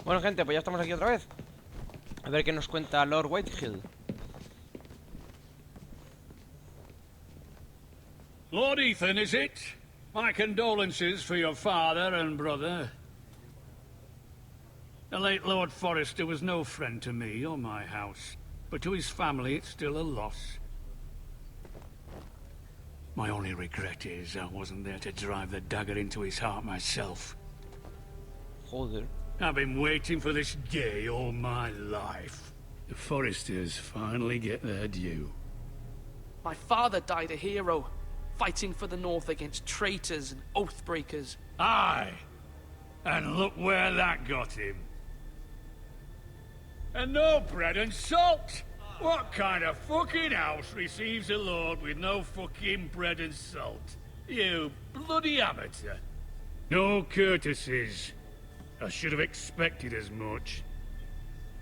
Bueno, gente, pues ya estamos aquí otra vez. A ver qué nos cuenta Lord Whitehill. Lord Ethan, is it? My condolences for your father and brother. The late Lord Forrester was no friend to me or my house, but to his family it's still a loss. My only regret is I wasn't there to drive the dagger into his heart myself. Joder. I've been waiting for this day all my life. The Forresters finally get their due. My father died a hero, fighting for the North against traitors and oath-breakers. Aye! And look where that got him. And no bread and salt! What kind of fucking house receives a lord with no fucking bread and salt? You bloody amateur. No courtesies. I should have expected as much.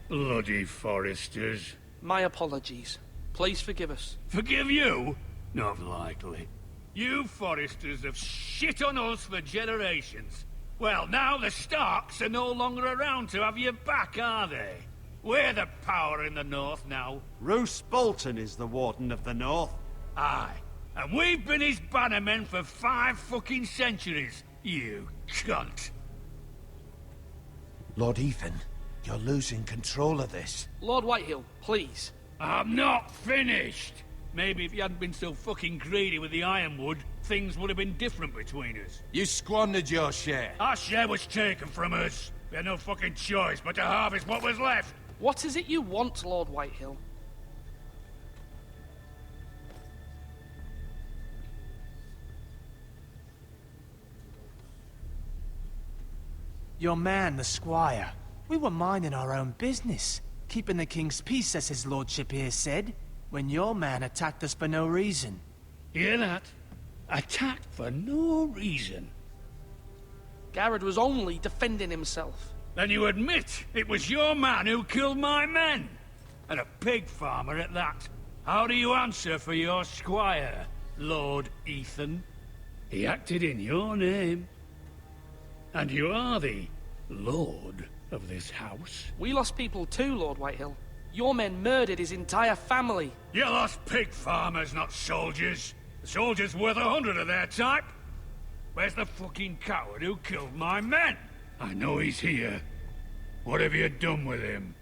Bloody Forresters. My apologies. Please forgive us. Forgive you? Not likely. You Forresters have shit on us for generations. Well, now the Starks are no longer around to have you back, are they? We're the power in the North now. Roose Bolton is the Warden of the North. Aye. And we've been his bannermen for 5 fucking centuries, you cunt. Lord Ethan, you're losing control of this. Lord Whitehill, please. I'm not finished. Maybe if you hadn't been so fucking greedy with the ironwood, things would have been different between us. You squandered your share. Our share was taken from us. We had no fucking choice but to harvest what was left. What is it you want, Lord Whitehill? Your man, the squire. We were minding our own business, keeping the king's peace, as his lordship here said, when your man attacked us for no reason. Hear that? Attacked for no reason. Garrett was only defending himself. Then you admit it was your man who killed my men? And a pig farmer at that. How do you answer for your squire, Lord Ethan? He acted in your name. And you are the lord of this house. We lost people too, Lord Whitehill. Your men murdered his entire family. You lost pig farmers, not soldiers. The soldiers worth 100 of their type. Where's the fucking coward who killed my men? I know he's here. What have you done with him?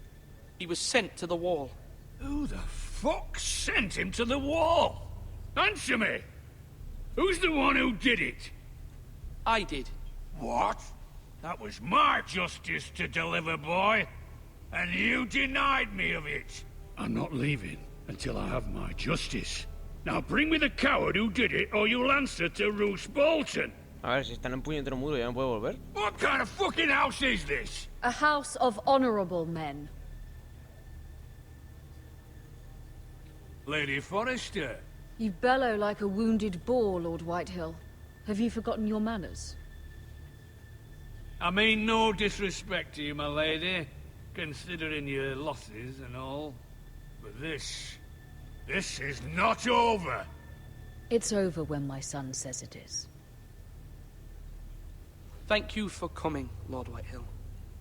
He was sent to the wall. Who the fuck sent him to the wall? Answer me! Who's the one who did it? I did. What? That was my justice to deliver, boy. And you denied me of it. I'm not leaving until I have my justice. Now bring me the coward who did it, or you'll answer to Roose Bolton. A ver, si están en puñetero muro ya no puedo volver. What kind of fucking house is this? A house of honorable men. Lady Forrester. You bellow like a wounded boar, Lord Whitehill. Have you forgotten your manners? I mean no disrespect to you, my lady, considering your losses and all. But this is not over. It's over when my son says it is. Thank you for coming, Lord Whitehill.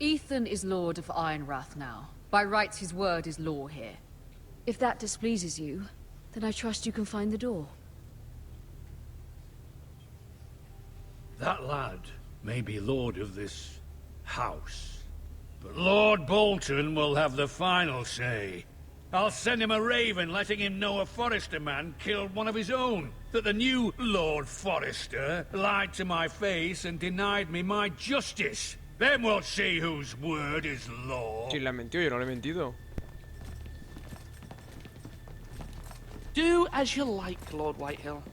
Ethan is Lord of Ironrath now. By rights, his word is law here. If that displeases you, then I trust you can find the door. That lad may be lord of this house, but Lord Bolton will have the final say. I'll send him a raven letting him know a Forrester man killed one of his own, that the new Lord Forrester lied to my face and denied me my justice. Then we'll see whose word is law. Si le ha mentido, yo no le he mentido. Do as you like, Lord Whitehill.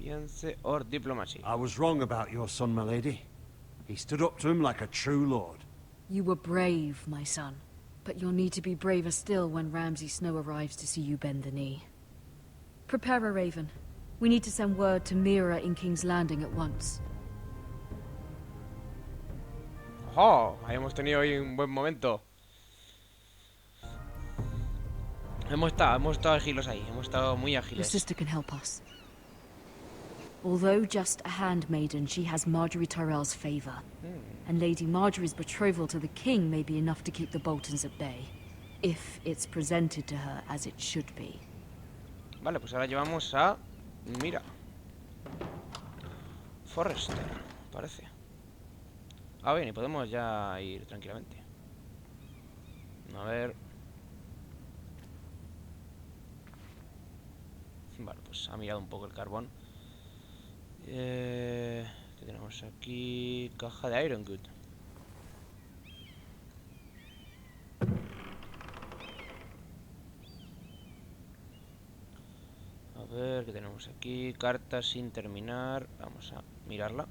Defiance or diplomacy. I was wrong about your son, my lady. He stood up to him like a true lord. You were brave, my son. But you'll need to be braver still when Ramsay Snow arrives to see you bend the knee. Prepare a raven. We need to send word to Mira in King's Landing at once. ¡Oh! Ahí hemos tenido hoy un buen momento. Hemos estado ágiles ahí. Hemos estado muy Your ágiles. sister can help us. Although just a handmaiden, she has Marjorie Tyrell's favor. And Lady Marjorie's betrothal to the king may be enough to keep the Boltons at bay. If it's presented to her as it should be. Vale, pues ahora llevamos a... Mira. Forrester, parece. Ah, bien, y podemos ya ir tranquilamente. A ver... Vale, pues ha mirado un poco el carbón. ¿Qué tenemos aquí? Caja de Iron Good. A ver, ¿qué tenemos aquí? Carta sin terminar. Vamos a mirarla.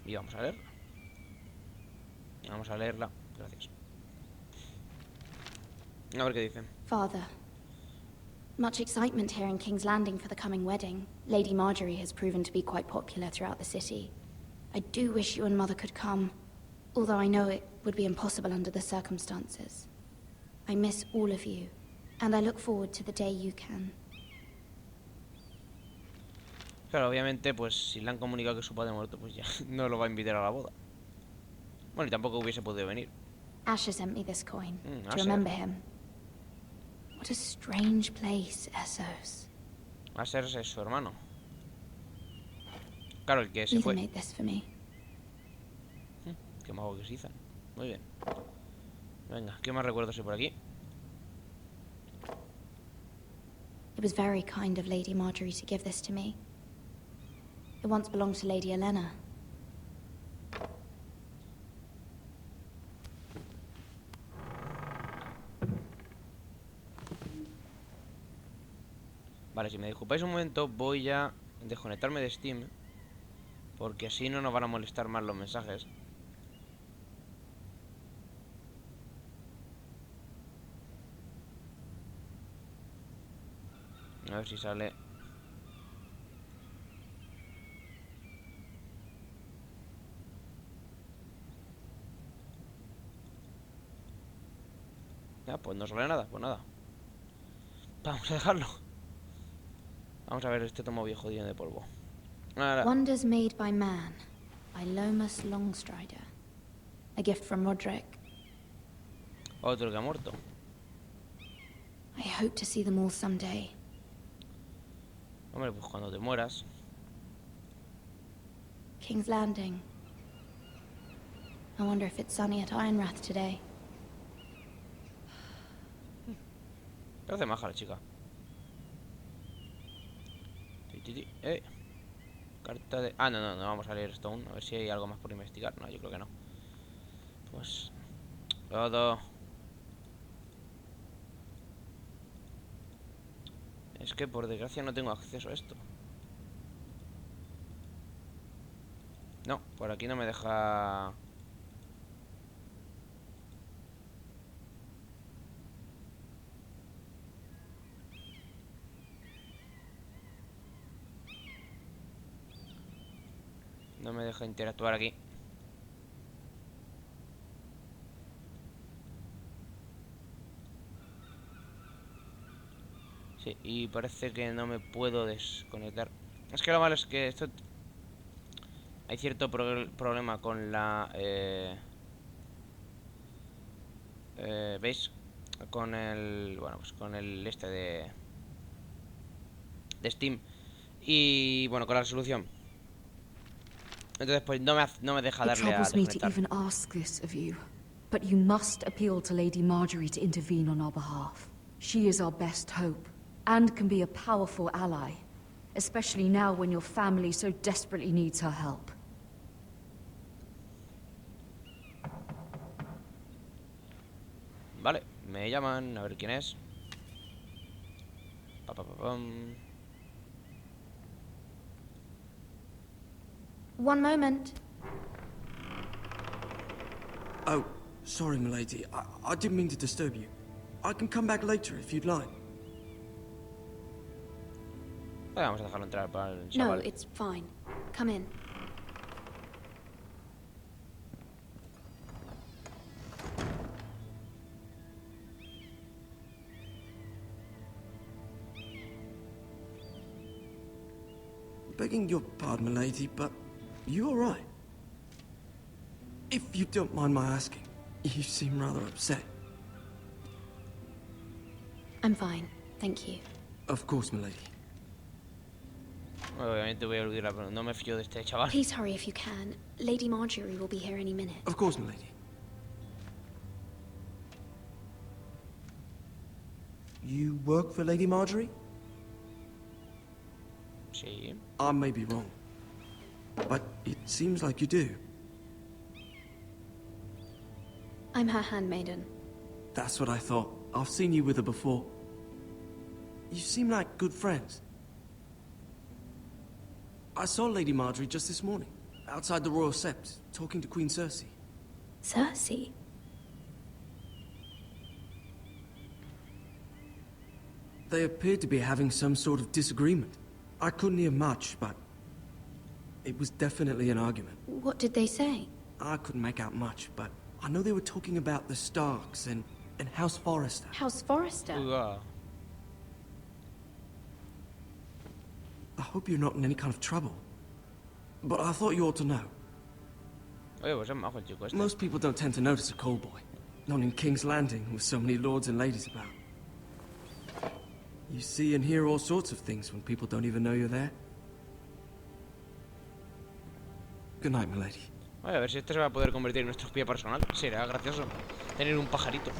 Y vamos a leerla. Vamos a leerla. Gracias. A ver qué dice. Father, much excitement here in King's Landing for the coming wedding. Lady Marjorie has proven to be quite popular throughout the city. I do wish you and Mother could come, although I know it would be impossible under the circumstances. I miss all of you, and I look forward to the day you can. Claro, obviamente, pues si le han comunicado que su padre ha muerto, pues ya no lo va a invitar a la boda. Bueno, y tampoco hubiese podido venir. Asher sent me this coin to Asher. remember him. What a strange place, Essos. Asher es su hermano. Claro, el que se Ethan fue. made this for me. Qué mago que es Ethan. Muy bien. Venga, ¿qué más recuerdos hay por aquí? It was very kind of Lady Marjorie to give this to me. It once belonged to Lady Elena. Vale, si me disculpáis un momento, voy a desconectarme de Steam, porque así no nos van a molestar más los mensajes. A ver si sale. Ya, pues no sale nada, pues nada. Vamos a dejarlo. Vamos a ver este tomo viejo lleno de polvo. Ahora, Wonders Made by Man, by Lomas Longstrider. A gift from Roderick. otro que ha muerto. I hope to see them all someday. Hombre, pues cuando te mueras. King's Landing. I wonder if it's sunny at Ironrath today. Parece maja la chica. Carta de... Ah, no, vamos a leer Stone. A ver si hay algo más por investigar. No, yo creo que no. Pues... todo... Es que por desgracia no tengo acceso a esto. No, por aquí no me deja... No me deja interactuar aquí. Sí, y parece que no me puedo desconectar. Es que lo malo es que esto... Hay cierto problema con la... ¿veis? Con el... Bueno, pues con el este de Steam. Y bueno, con la resolución. Entonces pues no me deja It darle a troubles me to desconectar. even ask this of you, but you must appeal to Lady Marjorie to intervene on our behalf. She is our best hope, and can be a powerful ally, especially now when your family so desperately needs her help. Vale, me llaman, a ver quién es. Pam. One moment. Oh, sorry, milady. I didn't mean to disturb you. I can come back later if you'd like. Vale, vamos a dejarlo entrar para el No, chaval. it's fine. Come in. Begging your pardon, milady, but you alright? If you don't mind my asking, you seem rather upset. I'm fine, thank you. Of course, milady. Obviamente voy a olvidar, pero no me fío de este chaval. Please hurry if you can. Lady Marjorie will be here any minute. Of course, milady. You work for Lady Marjorie? Sí. I may be wrong, but it seems like you do. I'm her handmaiden. That's what I thought. I've seen you with her before. You seem like good friends. I saw Lady Marjorie just this morning, outside the Royal Sept, talking to Queen Cersei. Cersei? They appeared to be having some sort of disagreement. I couldn't hear much, but it was definitely an argument. What did they say? I couldn't make out much, but I know they were talking about the Starks and House Forrester. House Forrester? I hope you're not in any kind of trouble. But I thought you ought to know. Oye, pues es majo el chico este. Most people don't tend to notice a callboy. Not in King's Landing, with so many lords and ladies about. You see and hear all sorts of things when people don't even know you're there. Good night, milady. Oye, a ver si este se va a poder convertir en nuestro espía personal. Será gracioso tener un pajarito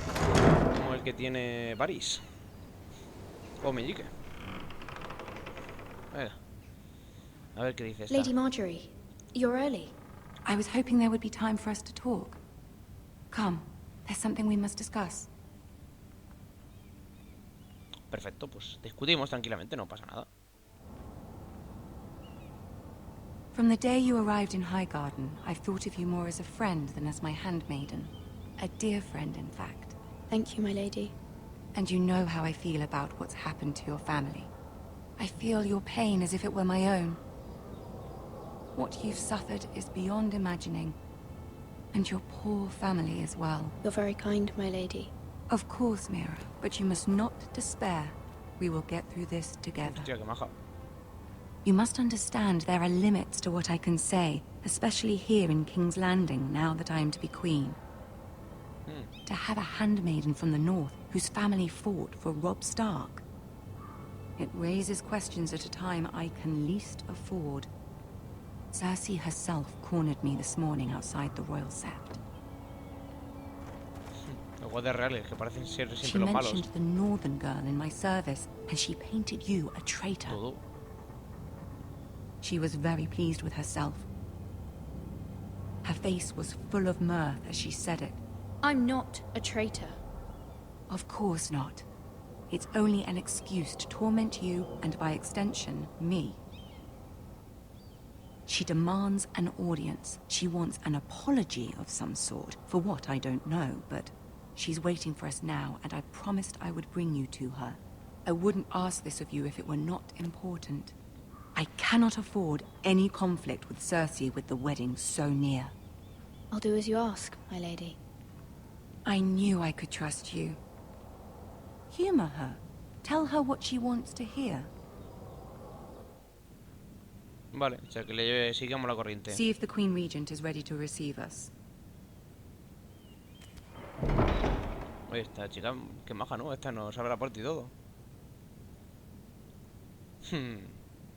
como el que tiene Varys. O Meñique. Venga. A ver qué dice esta. Lady Marjorie, you're early. I was hoping there would be time for us to talk. Come, there's something we must discuss. Perfecto, pues discutimos tranquilamente, no pasa nada. From the day you arrived in Highgarden, I've thought of you more as a friend than as my handmaiden. A dear friend, in fact. Thank you, my lady. And you know how I feel about what's happened to your family. I feel your pain as if it were my own. What you've suffered is beyond imagining. And your poor family as well. You're very kind, my lady. Of course, Mira, but you must not despair. We will get through this together. Hostia, qué maja. You must understand there are limits to what I can say, especially here in King's Landing, now that I am to be queen. To have a handmaiden from the north whose family fought for Robb Stark. It raises questions at a time I can least afford. Cersei herself cornered me this morning outside the Royal Sept. Los guardias reales, que parecen ser She siempre los malos. mentioned the northern girl in my service, and she painted you a traitor. Todo. She was very pleased with herself. Her face was full of mirth as she said it. I'm not a traitor. Of course not. It's only an excuse to torment you, and by extension, me. She demands an audience. She wants an apology of some sort. For what, I don't know, but she's waiting for us now, and I promised I would bring you to her. I wouldn't ask this of you if it were not important. I cannot afford any conflict with Cersei with the wedding so near. I'll do as you ask, my lady. I knew I could trust you. Humor her. Tell her what she wants to hear. Vale, o sea que le sigamos la corriente. See if the Queen Regent is ready to receive us. Oye, esta chica, qué maja, ¿no? Esta nos abre la puerta y todo.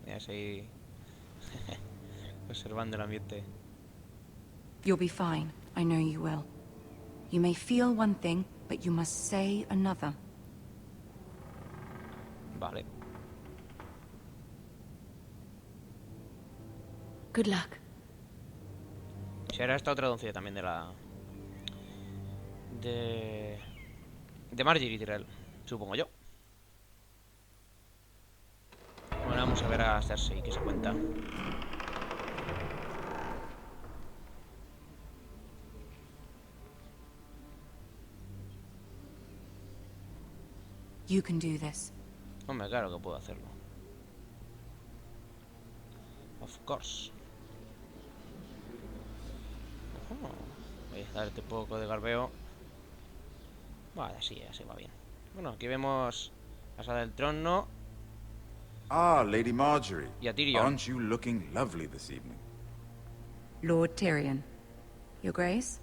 Ya seguir observando el ambiente. You'll be fine. I know you will. You may feel one thing, but you must say another. Vale. Good luck. Si ahora esta otra doncella también de la... De Marjorie Tyrell, supongo yo. Bueno, vamos a ver a Cersei, que se cuenta. You can do this. Hombre, claro que puedo hacerlo. Of course. Voy a darte un poco de garbeo. Vale, así va bien. Bueno, aquí vemos la sala del trono. Ah, Lady Marjorie. Y a Tyrion. Aren't you looking lovely this evening? Lord Tyrion. Your Grace?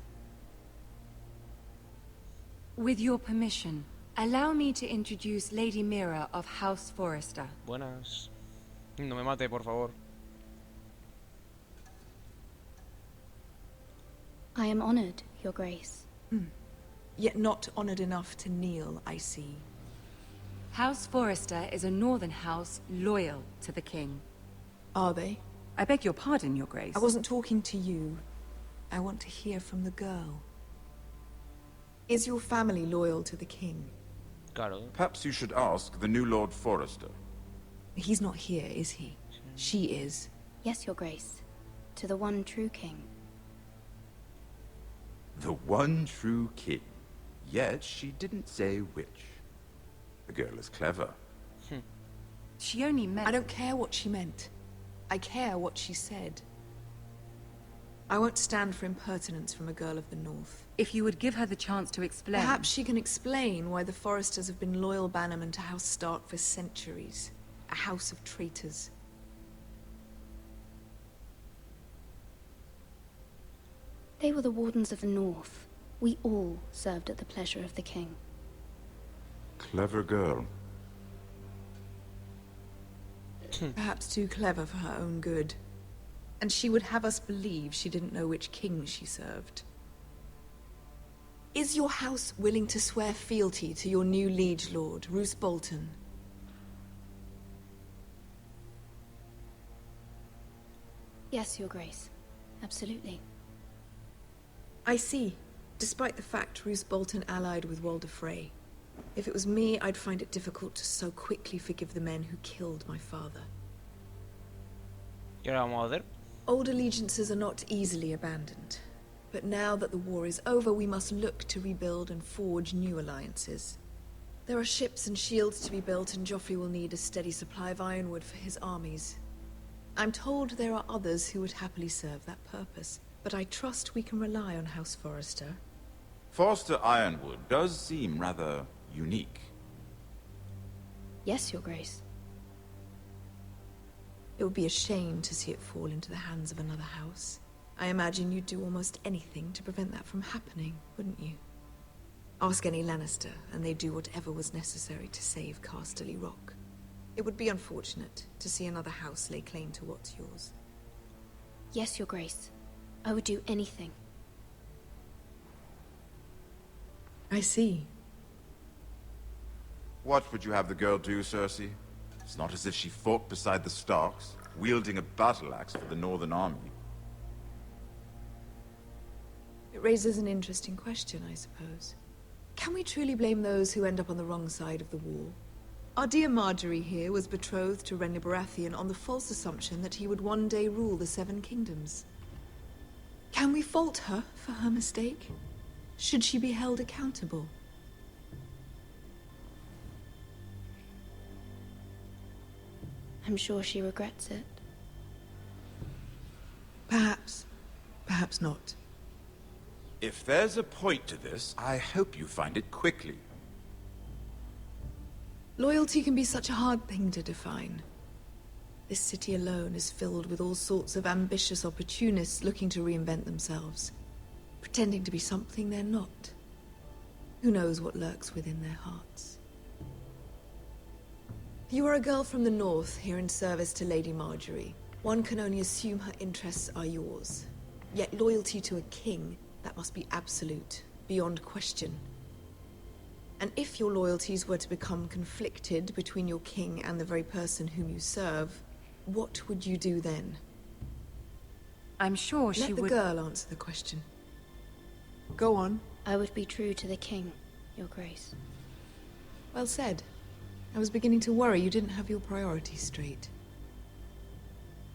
With your permission, allow me to introduce Lady Mira of House Forrester. Buenas. No me mate, por favor. I am honored, Your Grace. Yet not honored enough to kneel, I see. House Forrester is a northern house loyal to the king. Are they? I beg your pardon, Your Grace. I wasn't talking to you. I want to hear from the girl. Is your family loyal to the king? Claro. Perhaps you should ask the new Lord Forrester. He's not here, is he? She is. Yes, Your Grace. To the one true king. The one true king. Yet she didn't say which. The girl is clever. She only meant... I don't care what she meant. I care what she said. I won't stand for impertinence from a girl of the North. If you would give her the chance to explain... Perhaps she can explain why the Forresters have been loyal bannermen to House Stark for centuries. A house of traitors. They were the Wardens of the North. We all served at the pleasure of the king. Clever girl. Perhaps too clever for her own good. And she would have us believe she didn't know which king she served. Is your house willing to swear fealty to your new liege lord, Roose Bolton? Yes, Your Grace. Absolutely. I see. Despite the fact Roose Bolton allied with Walder Frey. If it was me, I'd find it difficult to so quickly forgive the men who killed my father. ¿Qué ahora vamos a hacer? Old allegiances are not easily abandoned. But now that the war is over, we must look to rebuild and forge new alliances. There are ships and shields to be built, and Joffrey will need a steady supply of ironwood for his armies. I'm told there are others who would happily serve that purpose, but I trust we can rely on House Forrester. Forrester Ironwood does seem rather unique. Yes, Your Grace. It would be a shame to see it fall into the hands of another house. I imagine you'd do almost anything to prevent that from happening, wouldn't you? Ask any Lannister, and they'd do whatever was necessary to save Casterly Rock. It would be unfortunate to see another house lay claim to what's yours. Yes, Your Grace. I would do anything. I see. What would you have the girl do, Cersei? It's not as if she fought beside the Starks, wielding a battle axe for the Northern Army. It raises an interesting question, I suppose. Can we truly blame those who end up on the wrong side of the war? Our dear Marjorie here was betrothed to Renly Baratheon on the false assumption that he would one day rule the Seven Kingdoms. Can we fault her for her mistake? Should she be held accountable? I'm sure she regrets it. Perhaps. Perhaps not. If there's a point to this, I hope you find it quickly. Loyalty can be such a hard thing to define. This city alone is filled with all sorts of ambitious opportunists looking to reinvent themselves, pretending to be something they're not. Who knows what lurks within their hearts? You are a girl from the north, here in service to Lady Marjorie. One can only assume her interests are yours. Yet loyalty to a king, that must be absolute, beyond question. And if your loyalties were to become conflicted between your king and the very person whom you serve, what would you do then? I'm sure she would... Let the girl answer the question. Go on. I would be true to the king, Your Grace. Well said. I was beginning to worry you didn't have your priorities straight.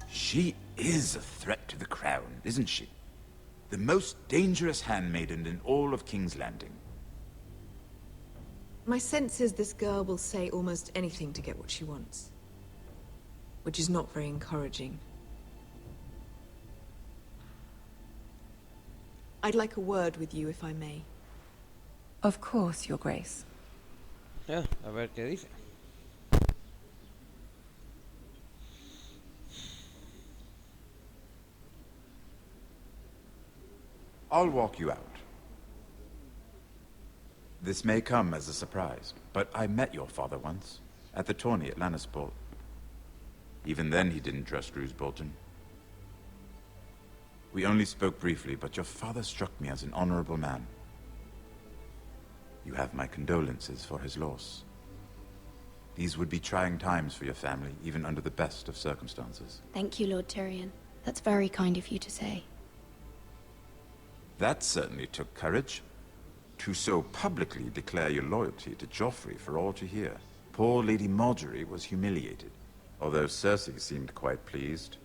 She is a threat to the crown, isn't she? The most dangerous handmaiden in all of King's Landing. My sense is this girl will say almost anything to get what she wants. Which is not very encouraging. I'd like a word with you, if I may. Of course, Your Grace. A ver qué dice. I'll walk you out. This may come as a surprise, but I met your father once, at the tourney at Lannisport. Even then he didn't trust Roose Bolton. We only spoke briefly, but your father struck me as an honorable man. You have my condolences for his loss. These would be trying times for your family, even under the best of circumstances. Thank you, Lord Tyrion. That's very kind of you to say. That certainly took courage. To so publicly declare your loyalty to Joffrey for all to hear. Poor Lady Margaery was humiliated, although Cersei seemed quite pleased.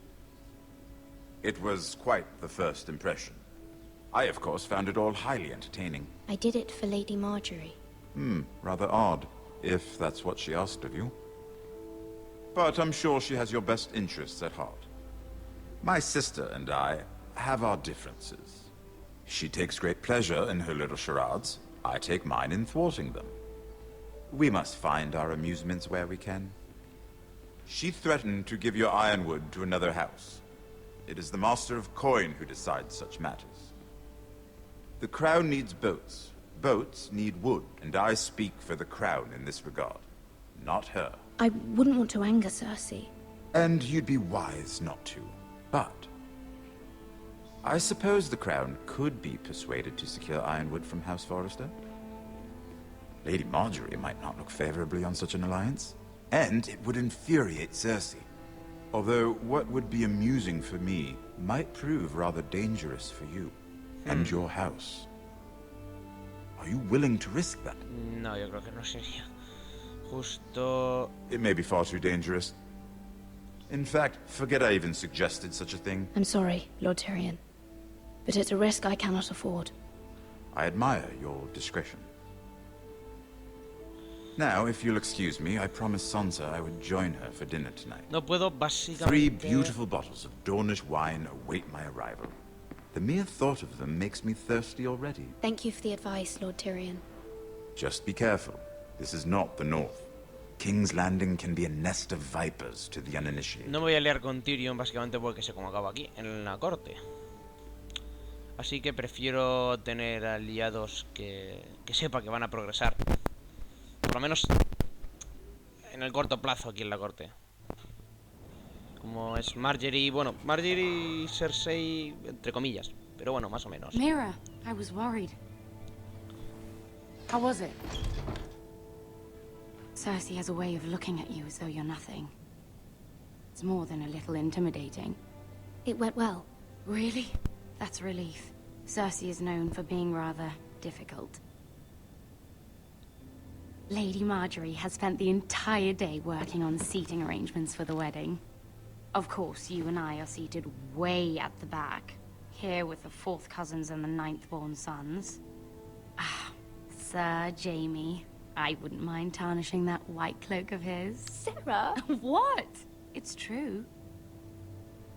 It was quite the first impression. I, of course, found it all highly entertaining. I did it for Lady Margaery. Rather odd, if that's what she asked of you. But I'm sure she has your best interests at heart. My sister and I have our differences. She takes great pleasure in her little charades. I take mine in thwarting them. We must find our amusements where we can. She threatened to give your ironwood to another house. It is the Master of Coin who decides such matters. The Crown needs boats. Boats need wood, and I speak for the Crown in this regard, not her. I wouldn't want to anger Cersei. And you'd be wise not to. But I suppose the Crown could be persuaded to secure ironwood from House Forrester. Lady Margaery might not look favorably on such an alliance, and it would infuriate Cersei. Although what would be amusing for me might prove rather dangerous for you and your house. Are you willing to risk that? No, yo creo que no sería justo. It may be far too dangerous. In fact, forget I even suggested such a thing. I'm sorry, Lord Tyrion, but it's a risk I cannot afford. I admire your discretion. Now, if you'll excuse me, I promised Sansa I would join her for dinner tonight. No puedo, básicamente. 3 beautiful bottles of Dornish wine await my arrival. The mere thought of them makes me thirsty already. Thank you for the advice, Lord Tyrion. Just be careful. This is not the North. King's Landing can be a nest of vipers to the uninitiated. No me voy a liar con Tyrion básicamente porque sé cómo acaba aquí, en la corte. Así que prefiero tener aliados que sepa que van a progresar. Por lo menos en el corto plazo aquí en la corte. Como es Margaery, bueno, Margaery y Cersei, entre comillas. Pero bueno, más o menos. Mira, I was worried. How was it? Cersei has a way of looking at you as though you're nothing. It's more than a little intimidating. It went well. Really? That's a relief. Cersei is known for being rather difficult. Lady Margaery has spent the entire day working on seating arrangements for the wedding. Of course, you and I are seated way at the back, here with the 4th cousins and the 9th-born sons. Ah, Sir Jaime. I wouldn't mind tarnishing that white cloak of his. Sarah! What? It's true.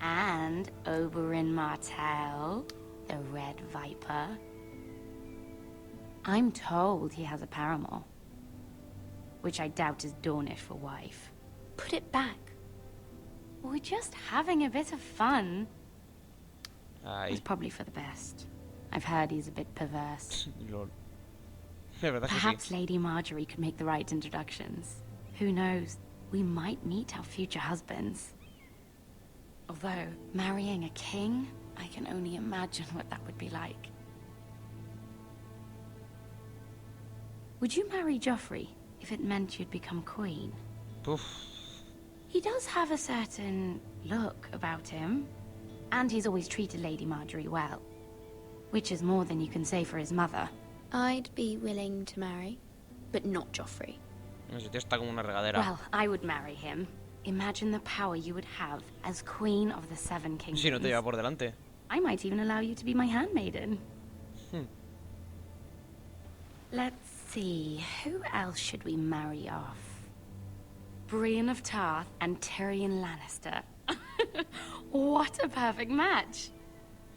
And Oberyn Martell, the Red Viper. I'm told he has a paramour, which I doubt is Dornish for wife. Put it back. We're just having a bit of fun. Ay. It's probably for the best. I've heard he's a bit perverse. Lol. De verdad que Perhaps sí. Lady Margaery could make the right introductions. Who knows? We might meet our future husbands. Although, marrying a king, I can only imagine what that would be like. Would you marry Joffrey if it meant you'd become queen? Uf. He does have a certain look about him, and he's always treated Lady Margaery well, which is more than you can say for his mother. I'd be willing to marry, but not Joffrey. Ese tío está como una regadera. Well, I would marry him. Imagine the power you would have as Queen of the Seven Kingdoms. Si no te lleva por delante. I might even allow you to be my handmaiden. Let's see, who else should we marry off? Brienne of Tarth and Tyrion Lannister. What a perfect match.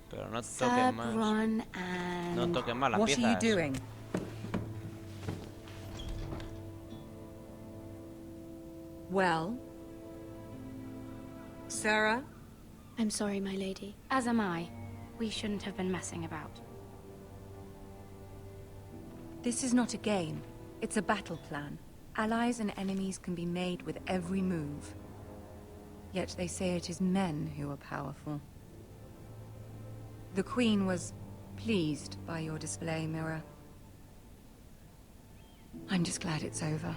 Pero no Sir toques más. Bronn and... No toques más las What piezas. are you doing? Well? Sarah? I'm sorry, my lady. As am I. We shouldn't have been messing about. This is not a game. It's a battle plan. Allies and enemies can be made with every move. Yet they say it is men who are powerful. The Queen was pleased by your display, Mira. I'm just glad it's over.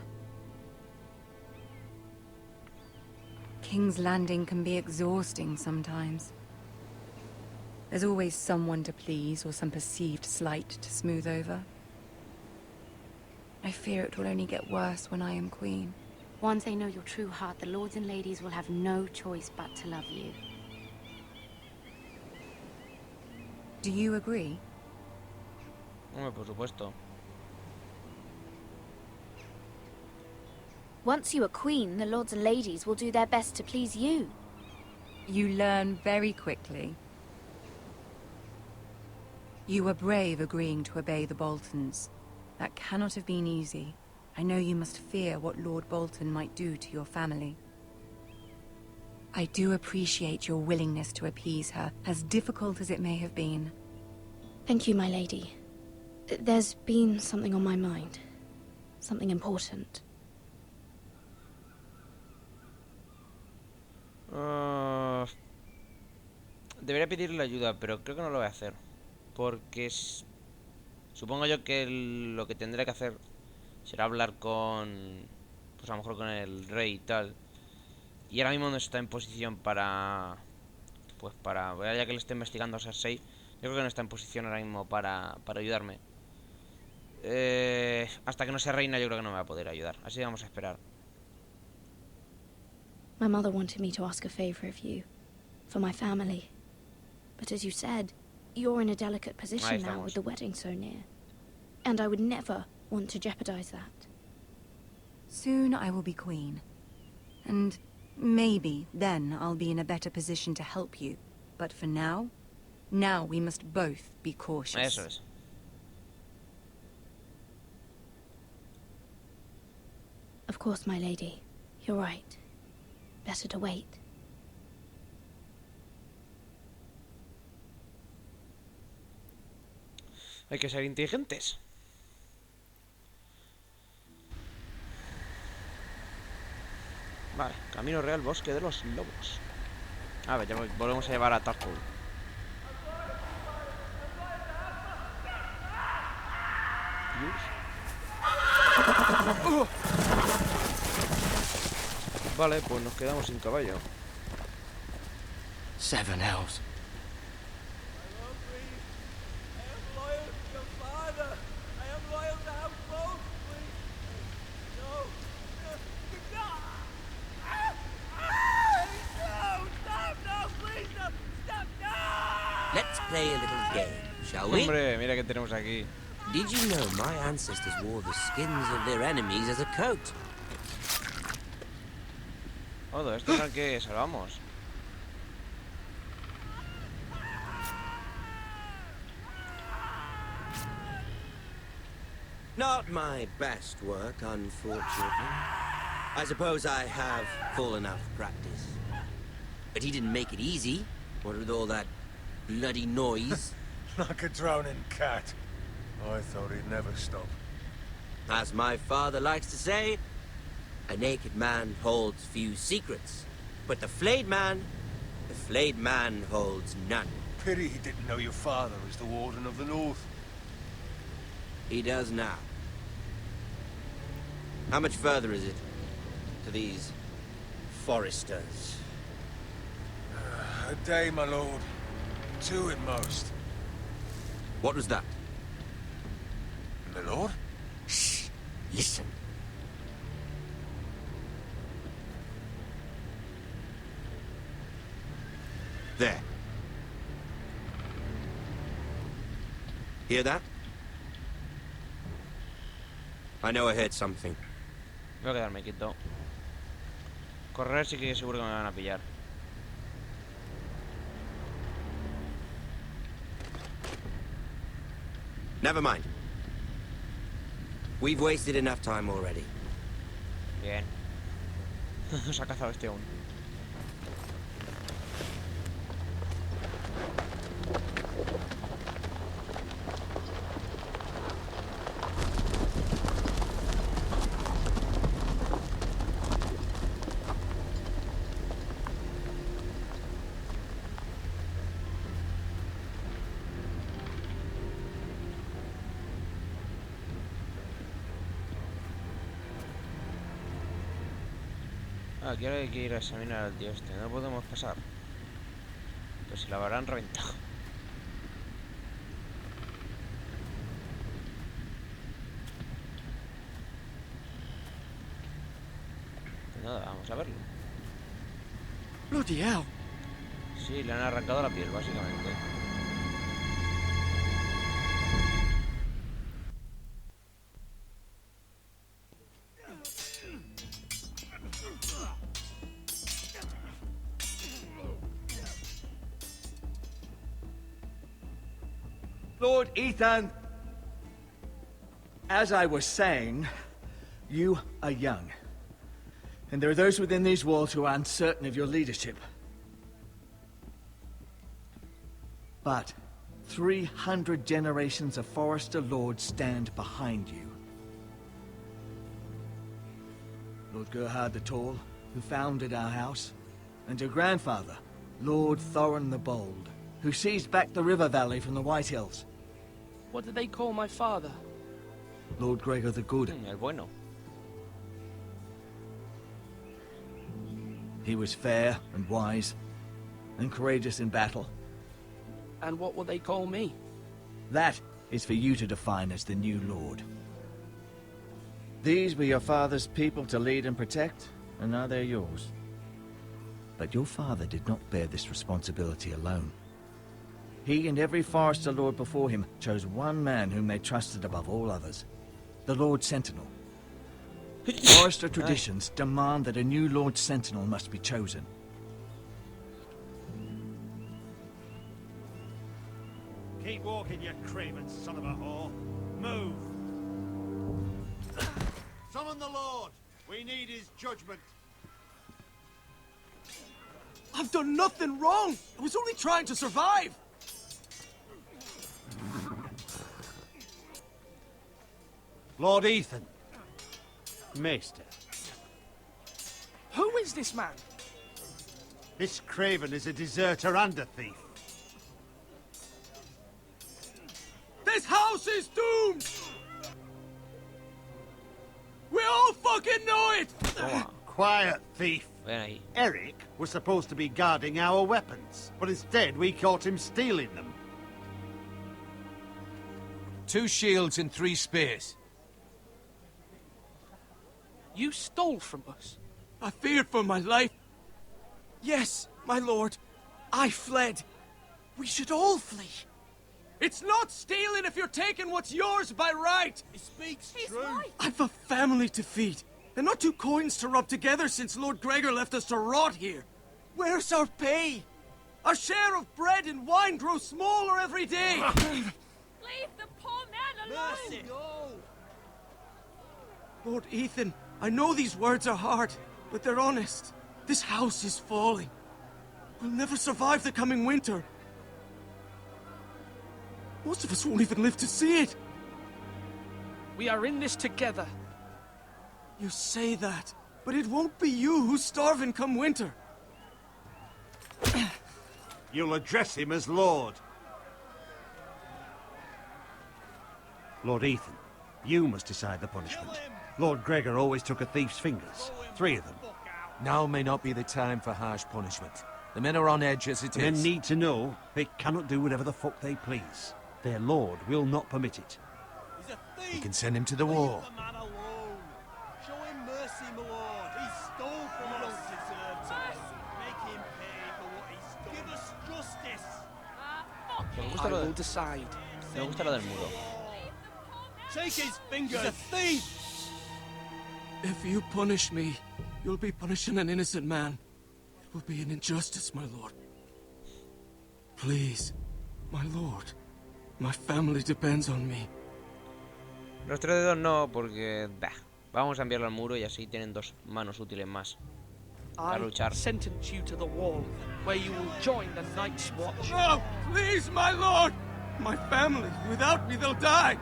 King's Landing can be exhausting sometimes. There's always someone to please or some perceived slight to smooth over. I fear it will only get worse when I am queen. Once they know your true heart, the lords and ladies will have no choice but to love you. Do you agree? Hombre, por supuesto. Once you are queen, the lords and ladies will do their best to please you. You learn very quickly. You were brave agreeing to obey the Boltons. That cannot have been easy. I know you must fear what Lord Bolton might do to your family. I do appreciate your willingness to appease her, as difficult as it may have been. Thank you, my lady. There's been something on my mind. Something important. Debería pedirle ayuda, pero creo que no lo voy a hacer. Porque supongo yo que lo que tendré que hacer será hablar con... Pues a lo mejor con el rey y tal. Y ahora mismo no está en posición para... Pues para... Ya que le esté investigando a Cersei, yo creo que no está en posición ahora mismo para ayudarme. Hasta que no sea reina yo creo que no me va a poder ayudar. Así que vamos a esperar. My mother wanted me to ask a favor of you. For my family. But as you said, you're in a delicate position now with the wedding so near. And I would never want to jeopardize that. Soon I will be queen. And maybe then I'll be in a better position to help you. But for now we must both be cautious. Eso es. Of course, my lady. You're right. Better to wait. Hay que ser inteligentes. Vale, camino real, bosque de los lobos. A ver, ya volvemos a llevar a Tarkul. Vale, pues nos quedamos sin caballo. Seven hells. Let's play a little game, shall we? Hombre, mira que tenemos aquí. Did you know my ancestors wore the skins of their enemies as a coat? Todo esto es el que salvamos. Not my best work, unfortunately. I suppose I have full enough practice. But he didn't make it easy. What with all that bloody noise? Like a drowning cat. I thought he'd never stop. As my father likes to say, a naked man holds few secrets. But the flayed man holds none. Pity he didn't know your father was the Warden of the North. He does now. How much further is it to these foresters? A day, my lord. 2 at most. What was that? My lord? Shh! Listen. There. Hear that? I know I heard something. Voy a quedarme quieto. Correr sí que seguro que me van a pillar. Never mind. We've wasted enough time already. Bien. Nos ha cazado este aún. Aquí hay que ir a examinar al tío este. No podemos pasar. Pues si la habrán reventado. Pues nada, vamos a verlo. Bloody hell. Sí, le han arrancado la piel, básicamente. Lord Ethan, as I was saying, you are young. And there are those within these walls who are uncertain of your leadership. But 300 generations of Forester Lords stand behind you. Lord Gerhard the Tall, who founded our house, and your grandfather, Lord Thorin the Bold, who seized back the river valley from the White Hills. What did they call my father? Lord Gregor the Good. El bueno. He was fair and wise, and courageous in battle. And what will they call me? That is for you to define as the new Lord. These were your father's people to lead and protect, and now they're yours. But your father did not bear this responsibility alone. He and every Forester Lord before him chose one man whom they trusted above all others, the Lord Sentinel. Forester traditions demand that a new Lord Sentinel must be chosen. Keep walking, you craven son of a whore. Move! Summon the Lord! We need his judgment. I've done nothing wrong! I was only trying to survive! Lord Ethan. Maester. Who is this man? This craven is a deserter and a thief. This house is doomed! We all fucking know it! Quiet, thief. Ven ahí. Eric was supposed to be guarding our weapons, but instead we caught him stealing them. 2 shields and 3 spears. You stole from us. I feared for my life. Yes, my lord. I fled. We should all flee. It's not stealing if you're taking what's yours by right. He speaks true. I've a family to feed, and not 2 coins to rub together since Lord Gregor left us to rot here. Where's our pay? Our share of bread and wine grows smaller every day. Leave the poor man alone! Mercy. Lord Ethan, I know these words are hard, but they're honest. This house is falling. We'll never survive the coming winter. Most of us won't even live to see it. We are in this together. You say that, but it won't be you who's starving come winter. You'll address him as Lord. Lord Ethan, you must decide the punishment. Lord Gregor always took a thief's fingers. 3 of them. Now may not be the time for harsh punishment. The men are on edge as it is. Men need to know they cannot do whatever the fuck they please. Their lord will not permit it. He's a thief. You can send him to the war. Leave the man alone. Show him mercy, my lord. He stole from us. Deserved it. Make him pay for what he stole. Give us justice. Me gusta I lo will de... decide. Me gusta lo del muro. Take his fingers. He's a thief. If you punish me, you'll be punishing an innocent man. It will be an injustice, my lord. Please, my lord. My family depends on me. Los 3 dedos no, porque... Bah, vamos a enviarlo al muro y así tienen 2 manos útiles más. Para I luchar. sentence you to the wall, where you will join the Night's Watch. No! Please, my lord! My family, without me, they'll die!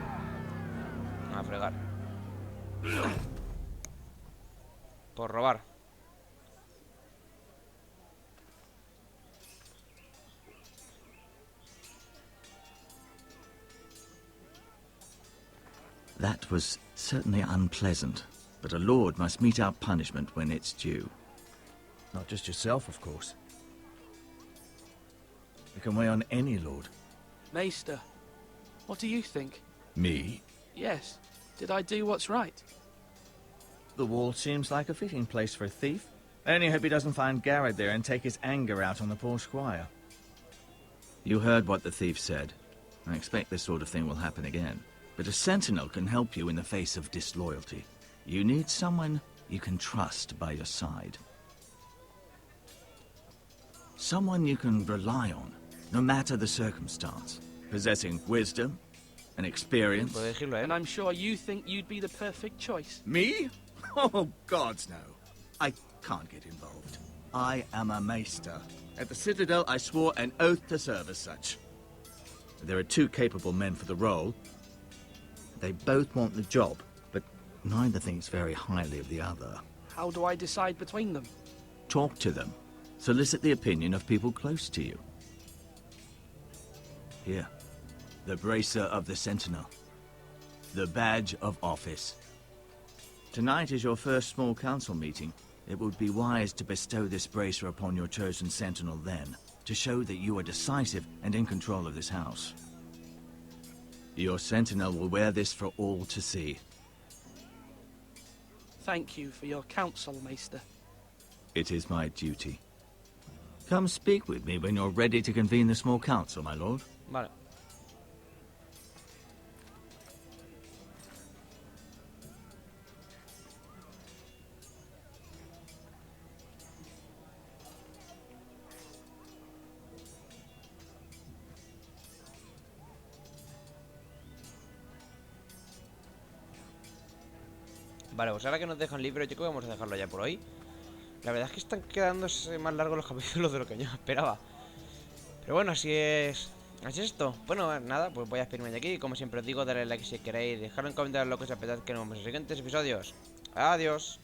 A fregar. Por robar. That was certainly unpleasant, but a lord must mete out punishment when it's due. Not just yourself, of course. You can weigh on any lord. Maester, what do you think? Me? Yes. Did I do what's right? The wall seems like a fitting place for a thief. I only hope he doesn't find Garrett there and take his anger out on the poor squire. You heard what the thief said. I expect this sort of thing will happen again. But a sentinel can help you in the face of disloyalty. You need someone you can trust by your side. Someone you can rely on, no matter the circumstance. Possessing wisdom and experience. And I'm sure you think you'd be the perfect choice. Me? Oh, gods, no. I can't get involved. I am a maester. At the Citadel, I swore an oath to serve as such. There are two capable men for the role. They both want the job, but neither thinks very highly of the other. How do I decide between them? Talk to them. Solicit the opinion of people close to you. Here, the bracer of the Sentinel. The badge of office. Tonight is your first small council meeting. It would be wise to bestow this bracer upon your chosen Sentinel then, to show that you are decisive and in control of this house. Your Sentinel will wear this for all to see. Thank you for your counsel, Maester. It is my duty. Come speak with me when you're ready to convene the small council, my lord. Vale. Vale, pues ahora que nos dejan libres, yo creo que vamos a dejarlo ya por hoy. La verdad es que están quedándose más largos los capítulos de lo que yo esperaba. Pero bueno, así es esto. Bueno, nada, pues voy a despedirme de aquí. Como siempre os digo, dale like si queréis, dejadlo en comentarios lo que os apetezca que nos vemos en los siguientes episodios. Adiós.